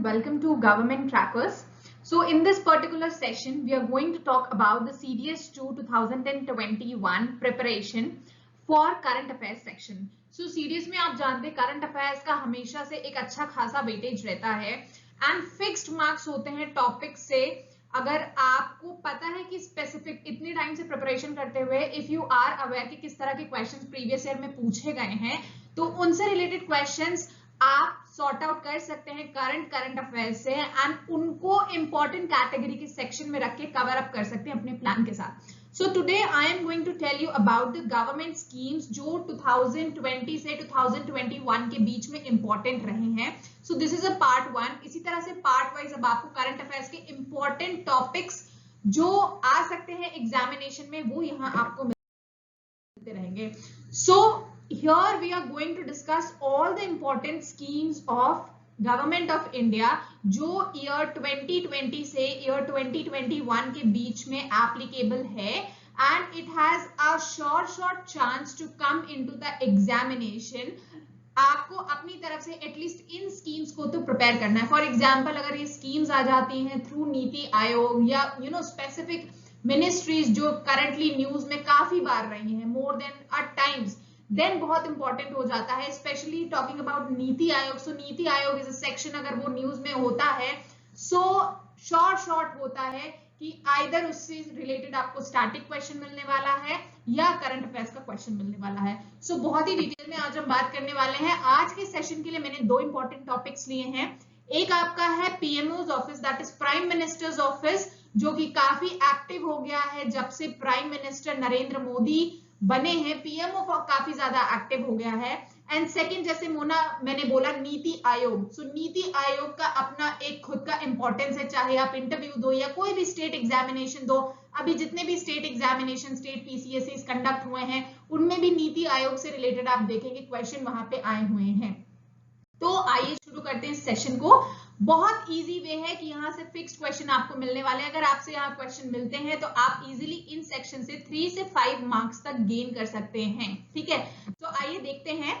and welcome to Government Trackers. So in this particular session, we are going to talk about the CDS2 2021 preparation for current affairs section. So CDS में आप जानते हैं current affairs का हमेशा से एक अच्छा खासा वेटेज रहता है and fixed marks होते हैं टॉपिक से. अगर आपको पता है कि स्पेसिफिक इतने टाइम से प्रिपरेशन करते हुए इफ यू आर अवेयर कि किस तरह के क्वेश्चंस प्रीवियस ईयर में पूछे गए हैं तो उनसे रिलेटेड क्वेश्चंस आप सॉर्ट आउट कर सकते हैं करंट अफेयर्स से एंड उनको इंपॉर्टेंट कैटेगरी के सेक्शन में रख के कवर अप कर सकते हैं अपने प्लान के साथ. So today I am going to tell you about the government schemes जो 2020 से 2021 के बीच में इंपॉर्टेंट रहे हैं. So this is a part 1. इसी तरह से पार्ट वाइज अब आपको करंट अफेयर्स के इंपॉर्टेंट टॉपिक्स जो आ सकते हैं एग्जामिनेशन में वो यहाँ आपको मिलते रहेंगे. सो here we are going to discuss all the important schemes of government of India जो year 2020 से year 2021 के बीच में applicable है and it has a short chance to come into the examination. आपको अपनी तरफ से एटलीस्ट इन स्कीम्स को तो प्रिपेयर करना है. फॉर एग्जाम्पल अगर ये स्कीम्स आ जाती हैं थ्रू नीति आयोग या स्पेसिफिक मिनिस्ट्रीज जो करंटली न्यूज में काफी बार रही हैं मोर देन अ टाइम्स, देन बहुत इंपॉर्टेंट हो जाता है specially talking about NITI Aayog. So NITI Aayog is a section अगर वो न्यूज में होता है सो शॉर्ट होता है कि आइदर उससे रिलेटेड आपको स्टैटिक क्वेश्चन मिलने वाला है या करंट अफेयर्स का क्वेश्चन मिलने वाला है. सो बहुत ही डिटेल में आज हम बात करने वाले हैं. आज के सेशन के लिए मैंने दो इंपॉर्टेंट टॉपिक्स लिए हैं. एक आपका है PMO office that is prime minister's office जो कि काफी एक्टिव हो गया है जब से प्राइम मिनिस्टर नरेंद्र मोदी बने हैं. पीएमओ काफी ज्यादा एक्टिव हो गया है. एंड सेकंड जैसे मैंने बोला नीति आयोग. सो नीति आयोग का अपना एक खुद का इंपॉर्टेंस है चाहे आप इंटरव्यू दो या कोई भी स्टेट एग्जामिनेशन दो. अभी जितने भी state examination state PCSC conduct हुए हैं उनमें भी नीति आयोग से रिलेटेड आप देखेंगे क्वेश्चन वहां पे आए हुए हैं. तो आइए शुरू करते हैं इस सेशन को. बहुत इजी वे है कि यहाँ से फिक्स्ड क्वेश्चन आपको मिलने वाले हैं. अगर आपसे यहाँ क्वेश्चन मिलते हैं तो आप इजीली इन सेक्शन से 3 से 5 मार्क्स तक गेन कर सकते हैं. ठीक है, तो आइए देखते हैं.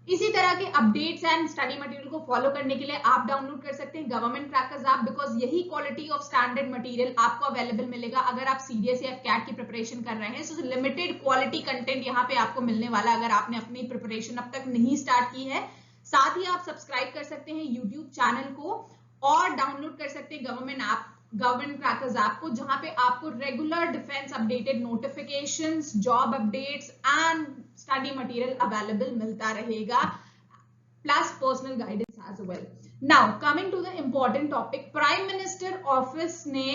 इसी तरह के अपडेट्स एंड स्टडी मटेरियल को फॉलो करने के लिए आप डाउनलोड कर सकते हैं गवर्नमेंट ट्रैकर्स ऐप बिकॉज यही क्वालिटी ऑफ स्टैंडर्ड मटेरियल आपको अवेलेबल मिलेगा अगर आप सीडीएस या कैट की प्रिपरेशन कर रहे हैं. सो लिमिटेड क्वालिटी कंटेंट यहाँ पे आपको मिलने वाला अगर आपने अपनी प्रिपरेशन अब तक नहीं स्टार्ट की है. साथ ही आप सब्सक्राइब कर सकते हैं यूट्यूब चैनल को और डाउनलोड कर सकते हैं गवर्नमेंट ट्रैकर्स ऐप को जहां पे आपको regular defence updated notifications, job updates and study material available मिलता रहेगा plus personal guidance as well. Now coming to the important topic, prime minister office ने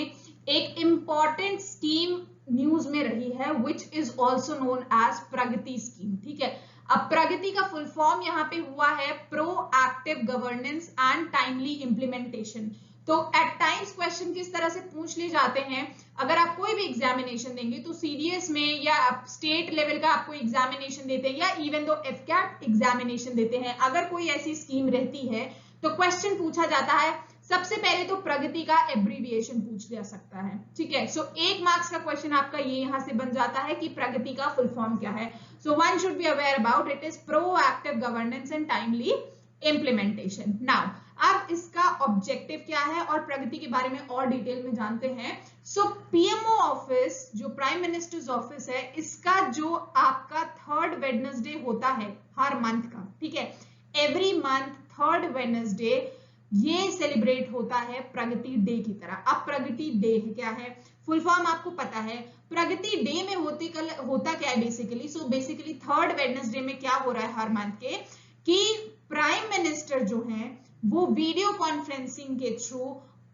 एक इम्पॉर्टेंट स्कीम न्यूज में रही है which is also known as Pragati scheme. ठीक है, अब प्रगति का फुल फॉर्म यहाँ पे हुआ है proactive governance and timely implementation. तो एट टाइम्स क्वेश्चन किस तरह से पूछ लिए जाते हैं अगर आप कोई भी एग्जामिनेशन देंगे तो सीडीएस में या आप स्टेट लेवल का आपको एग्जामिनेशन देते हैं या इवन दो एफकैट एग्जामिनेशन देते हैं, अगर कोई ऐसी स्कीम रहती है तो क्वेश्चन पूछा जाता है सबसे पहले तो प्रगति का एब्रीविएशन पूछ लिया सकता है. ठीक है, सो 1 मार्क्स का क्वेश्चन आपका ये यहां से बन जाता है कि प्रगति का फुल फॉर्म क्या है. So one should be aware about it is proactive governance and timely implementation. Now अब इसका ऑब्जेक्टिव क्या है और प्रगति के बारे में और डिटेल में जानते हैं. सो पीएमओ ऑफिस जो प्राइम मिनिस्टर्स ऑफिस है इसका जो आपका 3rd वेडनेसडे होता है हर मंथ का. ठीक है, एवरी मंथ 3rd वेडनेसडे ये सेलिब्रेट होता है प्रगति डे की तरह. अब प्रगति डे क्या है, फुल फॉर्म आपको पता है. प्रगति डे में होता क्या है basically. So basically 3rd Wednesday में क्या हो रहा है हर मंथ के कि प्राइम मिनिस्टर जो हैं वो वीडियो कॉन्फ्रेंसिंग के थ्रू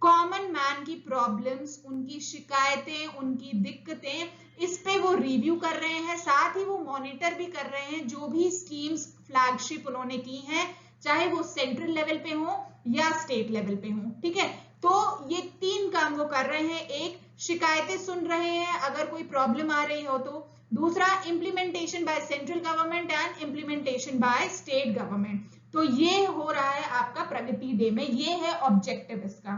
कॉमन मैन की प्रॉब्लम्स, उनकी शिकायतें, उनकी दिक्कतें इस पे वो रिव्यू कर रहे हैं. साथ ही वो मॉनिटर भी कर रहे हैं जो भी स्कीम्स फ्लैगशिप उन्होंने की हैं चाहे वो सेंट्रल लेवल पे हो या स्टेट लेवल पे हो. ठीक है, तो ये 3 काम वो कर रहे हैं. एक, शिकायतें सुन रहे हैं अगर कोई प्रॉब्लम आ रही हो तो. दूसरा, implementation by central government and implementation by state government. तो ये हो रहा है आपका प्रगति डे में, ये है ऑब्जेक्टिव इसका.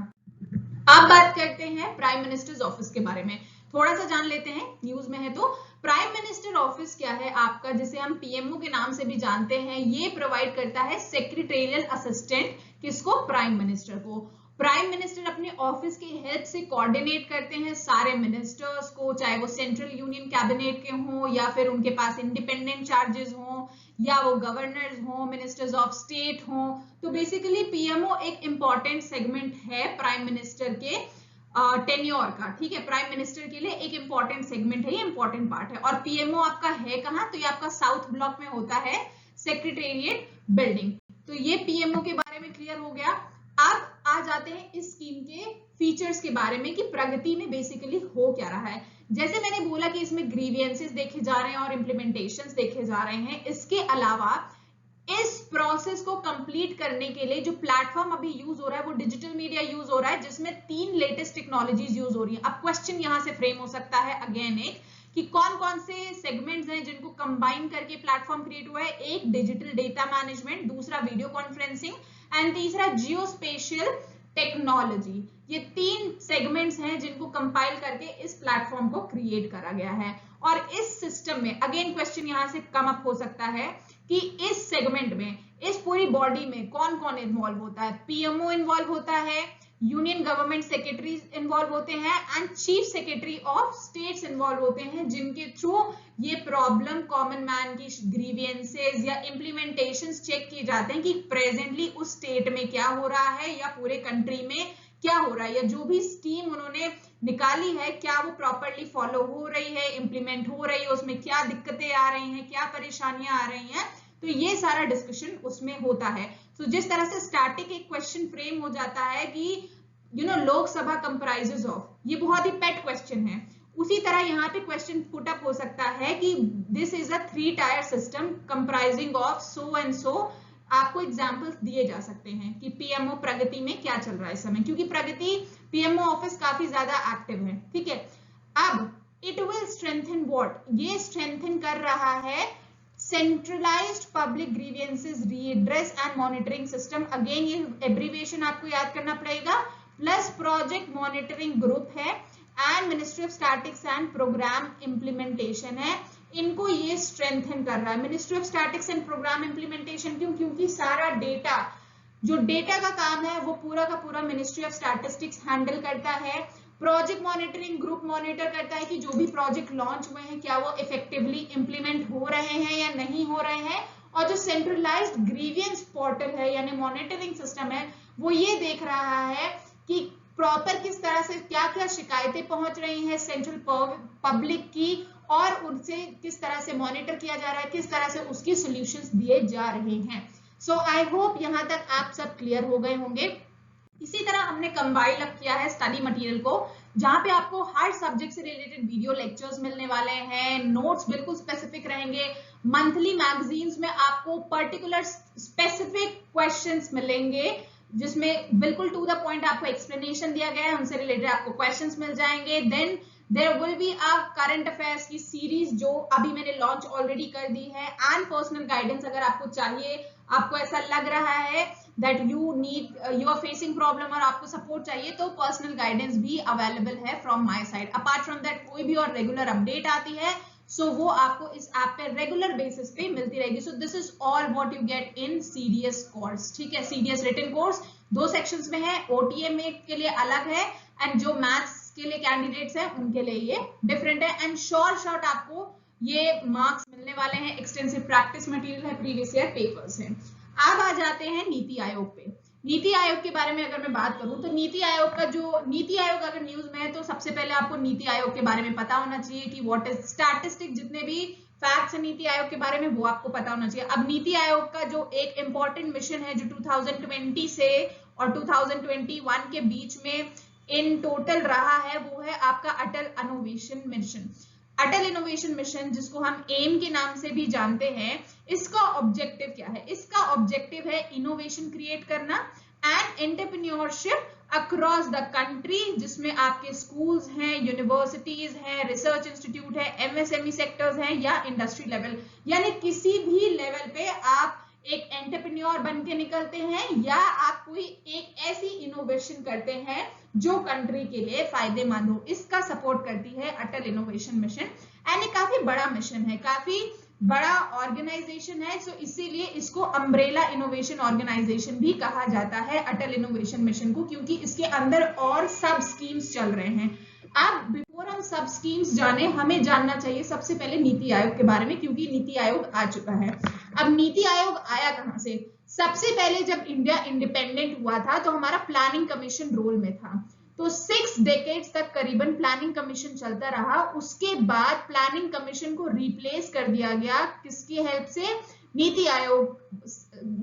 अब बात करते हैं प्राइम मिनिस्टर्स ऑफिस के बारे में. थोड़ा सा जान लेते हैं, न्यूज में है तो. प्राइम मिनिस्टर ऑफिस क्या है आपका, जिसे हम पीएमओ के नाम से भी जानते हैं. ये प्रोवाइड करता है सेक्रेटेरियल असिस्टेंट किसको? प्राइम मिनिस्टर को। प्राइम मिनिस्टर अपने ऑफिस के हेल्प से कोऑर्डिनेट करते हैं सारे मिनिस्टर्स को, चाहे वो सेंट्रल यूनियन कैबिनेट के हों या फिर उनके पास इंडिपेंडेंट चार्जेस हों या वो गवर्नर्स हों, मिनिस्टर्स ऑफ स्टेट हों। तो बेसिकली पीएमओ एक इंपॉर्टेंट सेगमेंट है प्राइम मिनिस्टर के टेन्योर का, ठीक है। प्राइम मिनिस्टर के लिए एक इंपॉर्टेंट सेगमेंट है, ये इंपॉर्टेंट पार्ट है। और पीएमओ आपका है कहाँ? तो ये आपका साउथ ब्लॉक में होता है, सेक्रेटेरिएट बिल्डिंग। तो ये पीएमओ के बारे में क्लियर हो गया। अब आ जाते हैं इस स्कीम के फीचर्स के बारे में कि प्रगति में बेसिकली हो क्या रहा है। जैसे मैंने बोला कि इसमें ग्रीवियंसेस देखे जा रहे हैं और इम्प्लीमेंटेशंस देखे जा रहे हैं। इसके अलावा इस प्रोसेस को कंप्लीट करने के लिए जो प्लेटफॉर्म अभी यूज हो रहा है वो डिजिटल मीडिया यूज हो रहा है, जिसमें 3 लेटेस्ट टेक्नोलॉजीज यूज हो रही है। अब क्वेश्चन यहां से फ्रेम हो सकता है अगेन एक कि कौन कौन से सेगमेंट्स हैं जिनको कंबाइन करके प्लेटफॉर्म क्रिएट हुआ है। एक डिजिटल डेटा मैनेजमेंट, दूसरा वीडियो कॉन्फ्रेंसिंग एंड तीसरा जियोस्पेशियल टेक्नोलॉजी। ये 3 सेगमेंट्स हैं जिनको कंपाइल करके इस प्लेटफॉर्म को क्रिएट करा गया है। और इस सिस्टम में अगेन क्वेश्चन यहां से कम अप हो सकता है कि इस सेगमेंट में, इस पूरी बॉडी में कौन कौन इन्वॉल्व होता है। पीएमओ इन्वॉल्व होता है, यूनियन गवर्नमेंट सेक्रेटरीज इन्वॉल्व होते हैं and chief secretary of states involve होते हैं, जिनके थ्रू ये प्रॉब्लम, कॉमन मैन की ग्रीवियंसेस या इम्प्लीमेंटेशंस चेक किए जाते हैं कि प्रेजेंटली उस स्टेट में क्या हो रहा है या पूरे कंट्री में क्या हो रहा है, या जो भी स्कीम उन्होंने निकाली है क्या वो प्रॉपरली फॉलो हो रही है, इंप्लीमेंट हो रही है, उसमें क्या दिक्कतें आ रही हैं, क्या परेशानियां आ रही हैं। तो ये सारा डिस्कशन उसमें होता है। तो जिस तरह से स्टैटिक एक क्वेश्चन फ्रेम हो जाता है कि लोकसभा कंप्राइजेस ऑफ, ये बहुत ही पेट क्वेश्चन है, उसी तरह यहाँ पे क्वेश्चन पुट अप हो सकता है कि this is a 3 tier system comprising of so and so. आपको एग्जांपल्स दिए जा सकते हैं कि पीएमओ प्रगति में क्या चल रहा है इस समय, क्योंकि प्रगति पीएमओ ऑफिस काफी ज्यादा एक्टिव है, ठीक है। अब इट विल स्ट्रेंथन व्हाट, ये स्ट्रेंथन कर रहा है centralised public grievances redress and monitoring system. Again ये एब्रीविएशन आपको याद करना पड़ेगा, प्लस प्रोजेक्ट मॉनिटरिंग ग्रुप है and ministry of statistics and programme implementation है। इनको ये स्ट्रेंथन कर रहा है। Ministry of statistics and programme implementation क्यों? क्योंकि सारा डेटा, जो डेटा का काम है वो पूरा का पूरा मिनिस्ट्री ऑफ स्टैटिस्टिक्स हैंडल करता है। प्रोजेक्ट मॉनिटरिंग ग्रुप मॉनिटर करता है कि जो भी प्रोजेक्ट लॉन्च हुए हैं क्या वो इफेक्टिवली इंप्लीमेंट हो रहे हैं या नहीं हो रहे हैं। और जो सेंट्रलाइज्ड ग्रीवियंस पोर्टल है यानी मॉनिटरिंग सिस्टम है, वो ये देख रहा है कि प्रॉपर किस तरह से क्या क्या शिकायतें पहुंच रही हैं सेंट्रल पब्लिक की, और उनसे किस तरह से मॉनिटर किया जा रहा है, किस तरह से उसकी सॉल्यूशंस दिए जा रहे हैं। सो आई होप यहां तक आप सब क्लियर हो गए होंगे। इसी तरह हमने कंबाइल अप किया है स्टडी मटेरियल को, जहां पे आपको हर सब्जेक्ट से रिलेटेड वीडियो लेक्चर्स मिलने वाले हैं, नोट्स बिल्कुल स्पेसिफिक रहेंगे। मंथली मैगजीन्स में आपको पर्टिकुलर स्पेसिफिक क्वेश्चंस मिलेंगे जिसमें बिल्कुल टू द पॉइंट आपको एक्सप्लेनेशन दिया गया है, उनसे रिलेटेड आपको क्वेश्चंस मिल जाएंगे। Then there will be a current affairs की सीरीज जो अभी मैंने लॉन्च ऑलरेडी कर दी है, एंड पर्सनल गाइडेंस अगर आपको चाहिए, आपको ऐसा लग रहा है that you are facing problem और आपको सपोर्ट चाहिए, तो पर्सनल गाइडेंस भी अवेलेबल है from my side. Apart from that कोई भी और रेगुलर अपडेट आती है सो वो आपको इस ऐप पे रेगुलर बेसिस पे मिलती रहेगी। So this is all what you get in CDS course, ठीक है। सीडीएस रिटन कोर्स 2 सेक्शंस में है, ओटीएम के लिए अलग है एंड जो मैथ्स के लिए कैंडिडेट्स हैं उनके लिए ये डिफरेंट है। एंड शॉर्ट आपको ये मार्क्स मिलने वाले हैं, एक्सटेंसिव प्रैक्टिस मटेरियल है, प्रीवियस ईयर पेपर्स हैं। अब आ जाते हैं नीति आयोग पे। नीति आयोग के बारे में अगर मैं बात करूं तो नीति आयोग अगर न्यूज में है तो सबसे पहले आपको नीति आयोग के बारे में पता होना चाहिए कि व्हाट इज स्टैटिस्टिक, जितने भी फैक्ट्स हैं नीति आयोग के बारे में वो आपको पता होना चाहिए। अब नीति आयोग का जो एक इंपॉर्टेंट मिशन है जो 2020 से और 2021 के बीच में इन टोटल रहा है, वो है आपका अटल इनोवेशन मिशन। अटल इनोवेशन मिशन जिसको हम एम के नाम से भी जानते हैं, इसका ऑब्जेक्टिव क्या है? इसका ऑब्जेक्टिव है इनोवेशन क्रिएट करना and entrepreneurship across the country, जिसमें आपके स्कूल्स हैं, यूनिवर्सिटीज हैं, रिसर्च इंस्टीट्यूट है, एमएसएमई सेक्टर्स हैं या इंडस्ट्री लेवल, यानी किसी भी लेवल पे आप एक एंटरप्रेन्योर बन के निकलते हैं या आप कोई एक ऐसी इनोवेशन करते हैं जो कंट्री के लिए फायदेमंद हो। इसका सपोर्ट करती है अटल इनोवेशन मिशन एंड ये काफी बड़ा मिशन है, काफी बड़ा ऑर्गेनाइजेशन है, सो इसीलिए इसको अम्ब्रेला इनोवेशन ऑर्गेनाइजेशन भी कहा जाता है अटल इनोवेशन मिशन को, क्योंकि इसके अंदर और सब स्कीम्स चल रहे हैं। अब बिफोर हम सब स्कीम्स जाने, हमें जानना चाहिए सबसे पहले नीति आयोग के बारे में, क्योंकि नीति आयोग आ चुका है। अब नीति आयोग आया कहां से? सबसे पहले जब इंडिया इंडिपेंडेंट हुआ था तो हमारा प्लानिंग कमीशन रोल में था, तो 6 डेकेड्स तक करीबन प्लानिंग कमीशन चलता रहा। उसके बाद प्लानिंग कमीशन को रिप्लेस कर दिया गया किसकी हेल्प से? नीति आयोग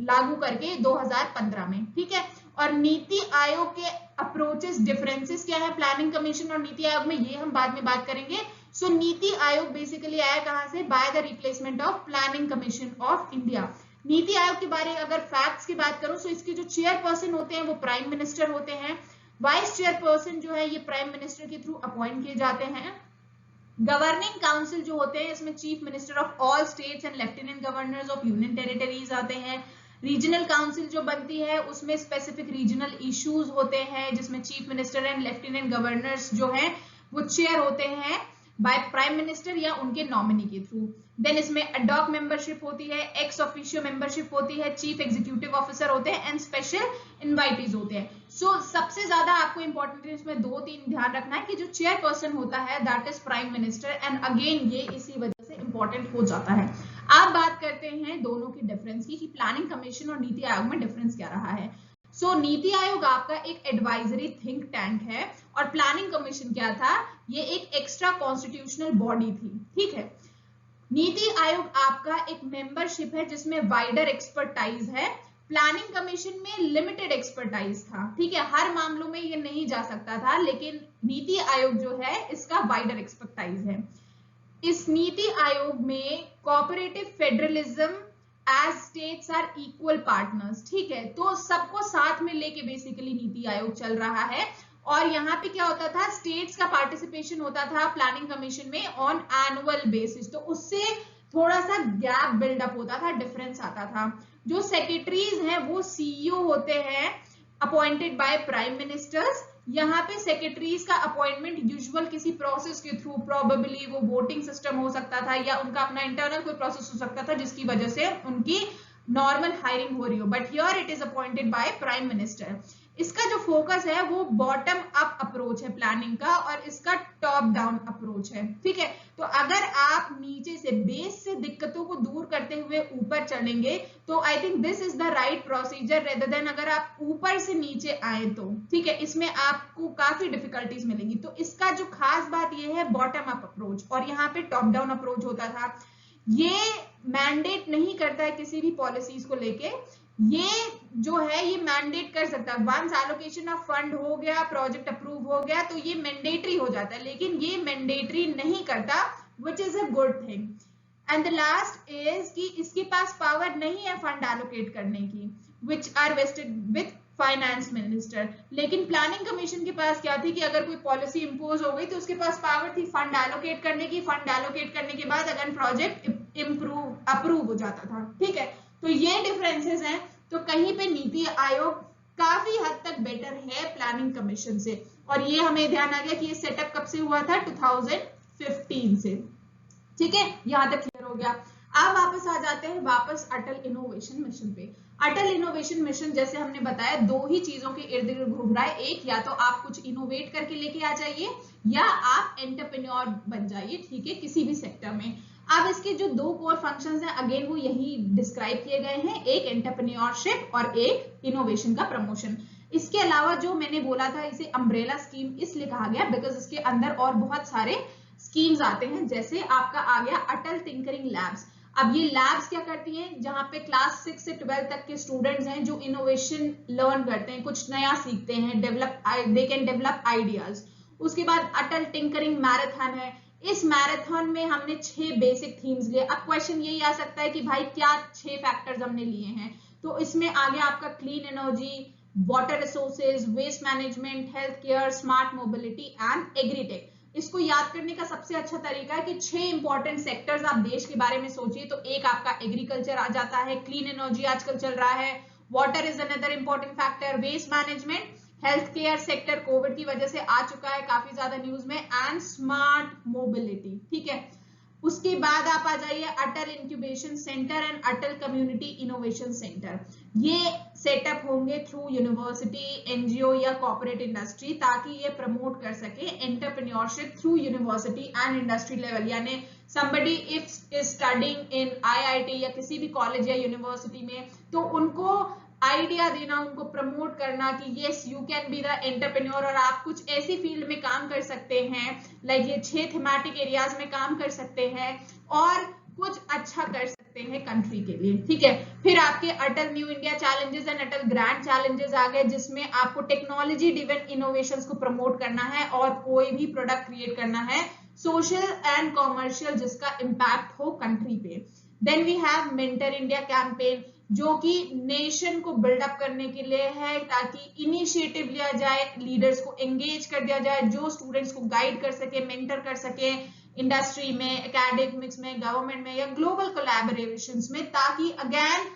लागू करके 2015 में, ठीक है। और नीति आयोग के अप्रोचेस, डिफरेंसेस क्या है प्लानिंग कमीशन और नीति आयोग में, ये हम बाद में बात करेंगे। सो नीति आयोग बेसिकली आया कहां से? By the replacement of planning commission of India. NITI Aayog के बारे में अगर फैक्ट्स की बात करूं, तो इसके जो चेयरपर्सन होते हैं वो प्राइम मिनिस्टर होते हैं। वाइस चेयरपर्सन जो है ये प्राइम मिनिस्टर के थ्रू अपॉइंट किए जाते हैं। गवर्निंग काउंसिल जो होते हैं इसमें chief minister of all states and lieutenant governors of union territories आते हैं। रीजनल काउंसिल जो बनती है उसमें स्पेसिफिक रीजनल इश्यूज होते हैं, जिसमें chief minister and lieutenant governors जो हैं वो चेयर होते हैं बाय प्राइम मिनिस्टर या उनके नॉमिनी के थ्रू। देन इसमें अडॉक मेंबरशिप होती है, एक्स ऑफिशियो मेंबरशिप होती है, चीफ एग्जीक्यूटिव ऑफिसर होते हैं एंड स्पेशल इनवाइटीज होते हैं। सो सबसे ज्यादा आपको इंपॉर्टेंट इसमें 2-3 ध्यान रखना है कि जो चेयरपर्सन होता है that is prime minister, and again ये इसी वजह से इंपॉर्टेंट हो जाता है। आप बात करते हैं दोनों की डिफरेंस की, कि प्लानिंग कमीशन और नीति आयोग में डिफरेंस क्या रहा है। सो नीति आयोग आपका एक एडवाइजरी थिंक टैंक है और प्लानिंग कमीशन क्या था? ये एक एक्स्ट्रा कॉन्स्टिट्यूशनल बॉडी थी, ठीक है। नीति आयोग आपका एक मेंबरशिप है जिसमें वाइडर एक्सपर्टाइज है। प्लानिंग कमीशन में लिमिटेड एक्सपर्टाइज था, ठीक है, हर मामलों में ये नहीं जा सकता था, लेकिन नीति आयोग जो है इसका वाइडर एक्सपर्टाइज है। इस नीति आयोग में cooperative federalism as states are equal partners, ठीक है, तो सबको साथ में लेके बेसिकली नीति आयोग चल रहा है। और यहाँ पे क्या होता था? स्टेट्स का पार्टिसिपेशन होता था प्लानिंग कमीशन में ऑन एनुअल बेसिस, तो उससे थोड़ा सा गैप बिल्डअप होता था, डिफरेंस आता था। जो सेक्रेटरीज हैं वो सीईओ होते हैं अपॉइंटेड बाय प्राइम मिनिस्टर्स। यहाँ पे सेक्रेटरीज का अपॉइंटमेंट यूजुअल किसी प्रोसेस के थ्रू, प्रोबेबली वो वोटिंग सिस्टम हो सकता था या उनका अपना इंटरनल कोई प्रोसेस हो सकता था जिसकी वजह से उनकी नॉर्मल हायरिंग हो रही हो, but here it is appointed by prime minister. इसका जो फोकस है वो बॉटम अप अप्रोच है प्लानिंग का और इसका टॉप डाउन अप्रोच है, ठीक है। तो अगर आप नीचे से बेस से दिक्कतों को दूर करते हुए ऊपर चलेंगे तो I think this is the right procedure rather than अगर आप ऊपर से नीचे आए तो, ठीक है, इसमें आपको काफी डिफिकल्टीज मिलेंगी। तो इसका जो खास बात ये है बॉटम अप अप्रोच, और यहाँ पे टॉप डाउन अप्रोच होता था। ये मैंडेट नहीं करता है किसी भी पॉलिसीज को लेके, ये जो है ये मैंडेट कर सकता है। वंस एलोकेशन ऑफ फंड हो गया, प्रोजेक्ट अप्रूव हो गया तो ये मैंडेटरी हो जाता है, लेकिन ये मैंडेटरी नहीं करता, which is a good thing. And the last is कि इसके पास पावर नहीं है फंड एलोकेट करने की, which are vested with finance minister. लेकिन प्लानिंग कमीशन के पास क्या थी कि अगर कोई पॉलिसी इंपोज हो गई तो उसके पास पावर थी फंड एलोकेट करने की। फंड एलोकेट करने के बाद अगर प्रोजेक्ट अप्रूव हो जाता था, ठीक है। तो ये डिफरेंसेस हैं। तो कहीं पे नीति आयोग काफी हद तक बेटर है प्लानिंग कमीशन से, और ये हमें ध्यान आ गया कि ये सेटअप कब से हुआ था? 2015 से, ठीक है, यहां तक क्लियर हो गया। अब वापस आ जाते हैं वापस अटल इनोवेशन मिशन पे। अटल इनोवेशन मिशन जैसे हमने बताया 2 ही चीजों के इर्द गिर्द घूम रहा है। एक, या तो आप कुछ इनोवेट करके लेके आ जाइए या आप एंटरप्रेन्योर बन जाइए, ठीक है, किसी भी सेक्टर में। अब इसके जो 2 कोर फंक्शंस हैं अगेन वो यही डिस्क्राइब किए गए हैं, एक एंटरप्रेन्योरशिप और एक इनोवेशन का प्रमोशन। इसके अलावा जो मैंने बोला था इसे अम्ब्रेला स्कीम इसलिए कहा गया बिकॉज इसके अंदर और बहुत सारे स्कीम्स आते हैं, जैसे आपका आ गया अटल टिंकरिंग लैब्स। अब ये लैब्स क्या करती हैं? जहां पे क्लास 6 से 12 तक के स्टूडेंट्स हैं जो इनोवेशन लर्न करते हैं, कुछ नया सीखते हैं, दे कैन डेवलप आइडियाज। उसके बाद अटल टिंकरिंग मैराथन है। इस मैराथन में हमने 6 बेसिक थीम्स लिए। अब क्वेश्चन यही आ सकता है कि भाई क्या 6 फैक्टर्स हमने लिए हैं? तो इसमें आ गया आपका clean energy, water resources, waste management, health care, smart mobility and agritech. इसको याद करने का सबसे अच्छा तरीका है कि 6 इंपॉर्टेंट सेक्टर्स आप देश के बारे में सोचिए, तो एक आपका एग्रीकल्चर आ जाता है, क्लीन एनर्जी आजकल चल रहा है, water is another important factor, waste management, health care sector covid की वजह से आ चुका है काफी ज्यादा न्यूज में, एंड स्मार्ट मोबिलिटी, ठीक है। उसके बाद आप आ जाइए Atal incubation centre and Atal community innovation centre. ये सेटअप होंगे थ्रू यूनिवर्सिटी, एनजीओ या कॉर्पोरेट इंडस्ट्री, ताकि ये प्रमोट कर सके entrepreneurship through university and industry level. यानी somebody if is studying in IIT या किसी भी कॉलेज या यूनिवर्सिटी में, तो उनको आइडिया देना, उनको प्रमोट करना कि yes you can be the entrepreneur और आप कुछ ऐसी फील्ड में काम कर सकते हैं, लाइक ये 6 थीमेटिक एरियाज में काम कर सकते हैं और कुछ अच्छा कर सकते हैं कंट्री के लिए, ठीक है। फिर आपके Atal new India challenges and Atal grand challenges आ गए, जिसमें आपको टेक्नोलॉजी ड्रिवन इनोवेशंस को प्रमोट करना है और कोई भी प्रोडक्ट क्रिएट करना है सोशल एंड कॉमर्शियल जिसका इम्पैक्ट हो कंट्री पे। Then we have mentor India campaign, जो कि नेशन को बिल्डअप करने के लिए है, ताकि इनिशिएटिव लिया जाए, लीडर्स को एंगेज कर दिया जाए, जो स्टूडेंट्स को गाइड कर सके, मेंटर कर सके इंडस्ट्री में, एकेडमिक्स में, गवर्नमेंट में या ग्लोबल कोलैबोरेशंस में, ताकि अगेन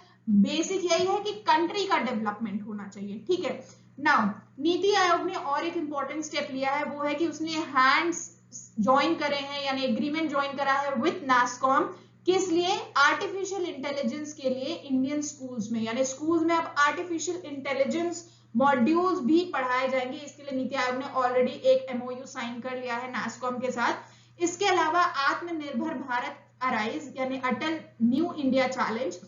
बेसिक यही है कि कंट्री का डेवलपमेंट होना चाहिए, ठीक है। नाउ नीति आयोग ने और एक इंपॉर्टेंट स्टेप लिया है, वो है कि उसने हैंड्स ज्वाइन करे हैं, यानी एग्रीमेंट ज्वाइन करा है विथ नास्कॉम। किस लिए? आर्टिफिशियल इंटेलिजेंस के लिए इंडियन स्कूल्स में, यानी स्कूल्स में अब आर्टिफिशियल इंटेलिजेंस मॉड्यूल्स भी पढ़ाए जाएंगे। इसके लिए नीति आयोग ने ऑलरेडी एक एमओयू साइन कर लिया है नास्कॉम के साथ। इसके अलावा आत्मनिर्भर भारत अराइज यानी अटल न्यू इंडिया चैलेंज,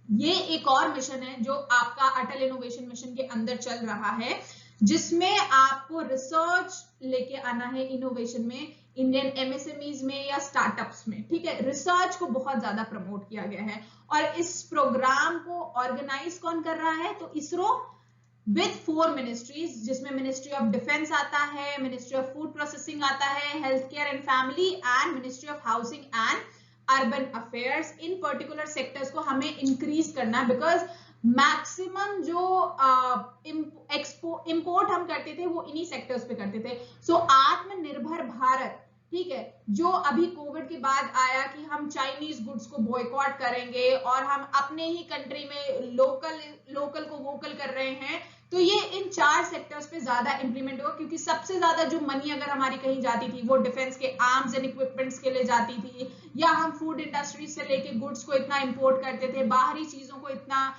ये एक और मिशन है जो आपका अटल इनोवेशन मिशन के अंदर चल रहा है, जिसमें आपको रिसर्च लेके आना है इनोवेशन में, इंडियन एमएसएमईज में या स्टार्टअप्स में, ठीक है। रिसर्च को बहुत ज्यादा प्रमोट किया गया है और इस प्रोग्राम को ऑर्गेनाइज कौन कर रहा है? तो इसरो विद 4 मिनिस्ट्रीज, जिसमें मिनिस्ट्री ऑफ डिफेंस आता है, मिनिस्ट्री ऑफ फूड प्रोसेसिंग आता है, health care and family and ministry of housing and urban affairs. In particular sectors को हमें इंक्रीज करना है, बिकॉज मैक्सिमम जो इंपोर्ट हम करते थे वो इन्हीं सेक्टर्स पे करते थे। सो आत्मनिर्भर भारत, ठीक है, जो अभी कोविड के बाद आया कि हम चाइनीज गुड्स को बॉयकॉट करेंगे और हम अपने ही कंट्री में लोकल को वोकल कर रहे हैं, तो ये इन 4 सेक्टर्स पे ज्यादा इंप्लीमेंट होगा, क्योंकि सबसे ज्यादा जो मनी अगर हमारी कहीं जाती थी वो डिफेंस के आर्म्स एंड इक्विपमेंट्स के लिए जाती थी, या हम फूड इंडस्ट्री से लेके गुड्स को इतना इंपोर्ट करते थे, बाहरी चीजों को इतना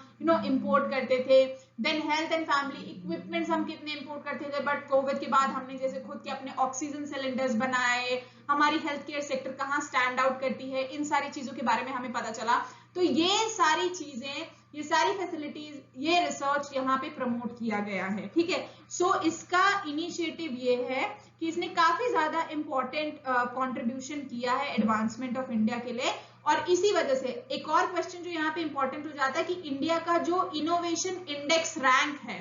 इंपोर्ट करते थे। Then health and family equipments हम कितने इंपोर्ट करते थे, बट कोविड के बाद हमने जैसे खुद के अपने ऑक्सीजन सिलेंडर्स बनाए, हमारी हेल्थ केयर सेक्टर कहाँ स्टैंड आउट करती है, इन सारी चीजों के बारे में हमें पता चला। तो ये सारी चीजें, ये सारी फैसिलिटीज, ये रिसर्च यहाँ पे प्रमोट किया गया है, ठीक है। सो इसका इनिशिएटिव ये है कि इसने काफी ज्यादा इंपॉर्टेंट कंट्रीब्यूशन किया है एडवांसमेंट ऑफ इंडिया के लिए। और इसी वजह से एक और क्वेश्चन जो यहाँ पे इंपॉर्टेंट हो जाता है कि इंडिया का जो इनोवेशन इंडेक्स रैंक है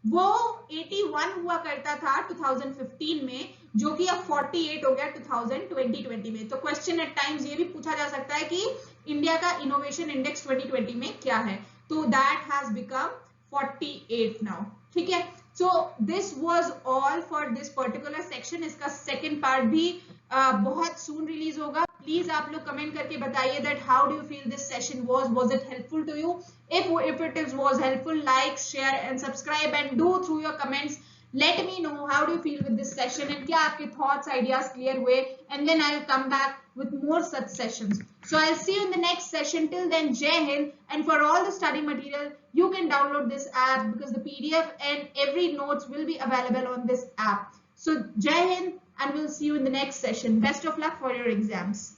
वो 81 हुआ करता था 2015 में, जो कि अब 48 हो गया 2020 में। तो क्वेश्चन एट टाइम्स ये भी पूछा जा सकता है कि इंडिया का इनोवेशन इंडेक्स 2020 में क्या है, तो दैट हैज बिकम 48 नाउ, ठीक है। So this was all for this particular section. इसका सेकंड पार्ट भी बहुत सून रिलीज होगा। प्लीज आप लोग कमेंट करके बताइए that how do you feel this session was it helpful to you? If it was helpful, like, share and subscribe and do through your comments. Let me know how do you feel with this session and क्या आपके thoughts, ideas clear हुए, and then I'll come back with more such sessions. So I'll see you in the next session. Till then, Jai Hind. And for all the study material, you can download this app because the PDF and every notes will be available on this app. So Jai Hind, and we'll see you in the next session. Best of luck for your exams.